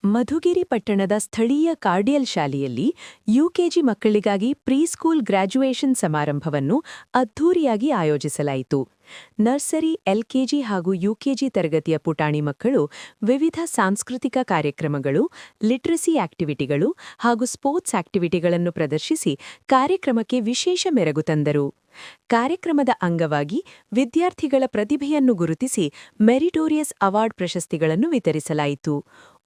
ಮಧುಗಿರಿ ಪಟ್ಟಣದ ಸ್ಥಳೀಯ ಕಾರ್ಡಿಯಲ್ ಶಾಲೆಯಲ್ಲಿ ಯುಕೆಜಿ ಮಕ್ಕಳಿಗಾಗಿ ಪ್ರೀಸ್ಕೂಲ್ ಗ್ರ್ಯಾಜುಯೇಷನ್ ಸಮಾರಂಭವನ್ನು ಅದ್ಧೂರಿಯಾಗಿ ಆಯೋಜಿಸಲಾಯಿತು. ನರ್ಸರಿ, ಎಲ್ಕೆಜಿ ಹಾಗೂ ಯುಕೆಜಿ ತರಗತಿಯ ಪುಟಾಣಿ ಮಕ್ಕಳು ವಿವಿಧ ಸಾಂಸ್ಕೃತಿಕ ಕಾರ್ಯಕ್ರಮಗಳು, ಲಿಟ್ರಸಿ ಆಕ್ಟಿವಿಟಿಗಳು ಹಾಗೂ ಸ್ಪೋರ್ಟ್ಸ್ ಆಕ್ಟಿವಿಟಿಗಳನ್ನು ಪ್ರದರ್ಶಿಸಿ ಕಾರ್ಯಕ್ರಮಕ್ಕೆ ವಿಶೇಷ ಮೆರುಗು ತಂದರು. ಕಾರ್ಯಕ್ರಮದ ಅಂಗವಾಗಿ ವಿದ್ಯಾರ್ಥಿಗಳ ಪ್ರತಿಭೆಯನ್ನು ಗುರುತಿಸಿ ಮೆರಿಟೋರಿಯಸ್ ಅವಾರ್ಡ್ ಪ್ರಶಸ್ತಿಗಳನ್ನು ವಿತರಿಸಲಾಯಿತು.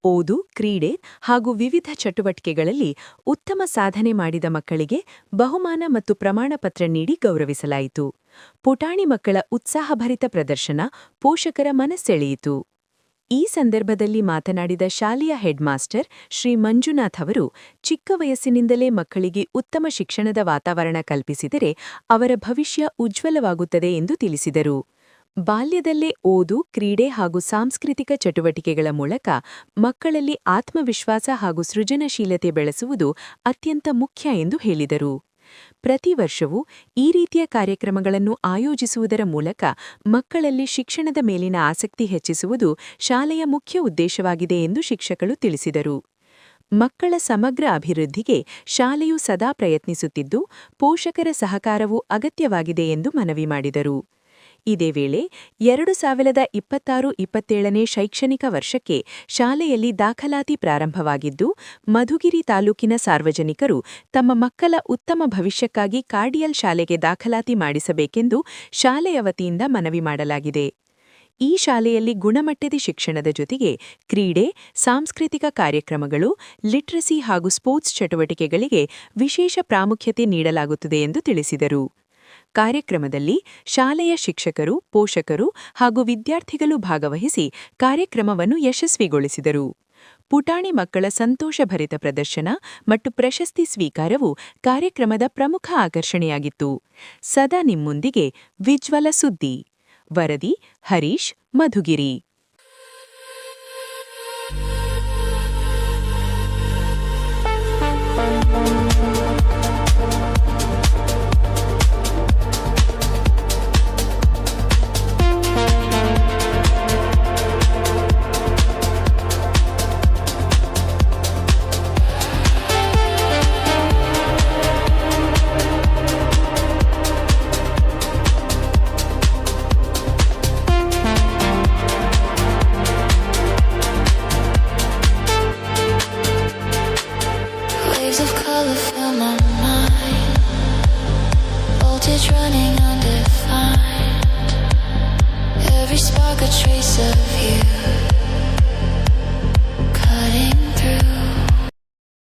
ಓದು, ಕ್ರೀಡೆ ಹಾಗೂ ವಿವಿಧ ಚಟುವಟಿಕೆಗಳಲ್ಲಿ ಉತ್ತಮ ಸಾಧನೆ ಮಾಡಿದ ಮಕ್ಕಳಿಗೆ ಬಹುಮಾನ ಮತ್ತು ಪ್ರಮಾಣಪತ್ರ ನೀಡಿ ಗೌರವಿಸಲಾಯಿತು. ಪುಟಾಣಿ ಮಕ್ಕಳ ಉತ್ಸಾಹಭರಿತ ಪ್ರದರ್ಶನ ಪೋಷಕರ ಮನಸೆಳೆಯಿತು. ಈ ಸಂದರ್ಭದಲ್ಲಿ ಮಾತನಾಡಿದ ಶಾಲೆಯ ಹೆಡ್ ಮಾಸ್ಟರ್ ಶ್ರೀ ಮಂಜುನಾಥ್ ಅವರು, ಚಿಕ್ಕ ವಯಸ್ಸಿನಿಂದಲೇ ಮಕ್ಕಳಿಗೆ ಉತ್ತಮ ಶಿಕ್ಷಣದ ವಾತಾವರಣ ಕಲ್ಪಿಸಿದರೆ ಅವರ ಭವಿಷ್ಯ ಉಜ್ವಲವಾಗುತ್ತದೆ ಎಂದು ತಿಳಿಸಿದರು. ಬಾಲ್ಯದಲ್ಲೇ ಓದು, ಕ್ರೀಡೆ ಹಾಗೂ ಸಾಂಸ್ಕೃತಿಕ ಚಟುವಟಿಕೆಗಳ ಮೂಲಕ ಮಕ್ಕಳಲ್ಲಿ ಆತ್ಮವಿಶ್ವಾಸ ಹಾಗೂ ಸೃಜನಶೀಲತೆ ಬೆಳೆಸುವುದು ಅತ್ಯಂತ ಮುಖ್ಯ ಎಂದು ಹೇಳಿದರು. ಪ್ರತಿ ವರ್ಷವೂ ಈ ರೀತಿಯ ಕಾರ್ಯಕ್ರಮಗಳನ್ನು ಆಯೋಜಿಸುವುದರ ಮೂಲಕ ಮಕ್ಕಳಲ್ಲಿ ಶಿಕ್ಷಣದ ಮೇಲಿನ ಆಸಕ್ತಿ ಹೆಚ್ಚಿಸುವುದು ಶಾಲೆಯ ಮುಖ್ಯ ಉದ್ದೇಶವಾಗಿದೆ ಎಂದು ಶಿಕ್ಷಕರು ತಿಳಿಸಿದರು. ಮಕ್ಕಳ ಸಮಗ್ರ ಅಭಿವೃದ್ಧಿಗೆ ಶಾಲೆಯು ಸದಾ ಪ್ರಯತ್ನಿಸುತ್ತಿದ್ದು, ಪೋಷಕರ ಸಹಕಾರವೂ ಅಗತ್ಯವಾಗಿದೆ ಎಂದು ಮನವಿ ಮಾಡಿದರು. ಇದೇ ವೇಳೆ 2026-27ನೇ ಶೈಕ್ಷಣಿಕ ವರ್ಷಕ್ಕೆ ಶಾಲೆಯಲ್ಲಿ ದಾಖಲಾತಿ ಪ್ರಾರಂಭವಾಗಿದ್ದು, ಮಧುಗಿರಿ ತಾಲೂಕಿನ ಸಾರ್ವಜನಿಕರು ತಮ್ಮ ಮಕ್ಕಳ ಉತ್ತಮ ಭವಿಷ್ಯಕ್ಕಾಗಿ ಕಾರ್ಡಿಯಲ್ ಶಾಲೆಗೆ ದಾಖಲಾತಿ ಮಾಡಿಸಬೇಕೆಂದು ಶಾಲೆಯ ವತಿಯಿಂದ ಮನವಿ ಮಾಡಲಾಗಿದೆ. ಈ ಶಾಲೆಯಲ್ಲಿ ಗುಣಮಟ್ಟದ ಶಿಕ್ಷಣದ ಜೊತೆಗೆ ಕ್ರೀಡೆ, ಸಾಂಸ್ಕೃತಿಕ ಕಾರ್ಯಕ್ರಮಗಳು, ಲಿಟ್ರಸಿ ಹಾಗೂ ಸ್ಪೋರ್ಟ್ಸ್ ಚಟುವಟಿಕೆಗಳಿಗೆ ವಿಶೇಷ ಪ್ರಾಮುಖ್ಯತೆ ನೀಡಲಾಗುತ್ತದೆ ಎಂದು ತಿಳಿಸಿದರು. ಕಾರ್ಯಕ್ರಮದಲ್ಲಿ ಶಾಲೆಯ ಶಿಕ್ಷಕರು, ಪೋಷಕರು ಹಾಗೂ ವಿದ್ಯಾರ್ಥಿಗಳು ಭಾಗವಹಿಸಿ ಕಾರ್ಯಕ್ರಮವನ್ನು ಯಶಸ್ವಿಗೊಳಿಸಿದರು. ಪುಟಾಣಿ ಮಕ್ಕಳ ಸಂತೋಷಭರಿತ ಪ್ರದರ್ಶನ ಮತ್ತು ಪ್ರಶಸ್ತಿ ಸ್ವೀಕಾರವು ಕಾರ್ಯಕ್ರಮದ ಪ್ರಮುಖ ಆಕರ್ಷಣೆಯಾಗಿತ್ತು. ಸದಾ ನಿಮ್ಮೊಂದಿಗೆ ವಿಜ್ವಲ ಸುದ್ದಿ. ವರದಿ Harish, Madhugiri. Waves of color fill my mind, voltage running undefined, every spark a trace of you.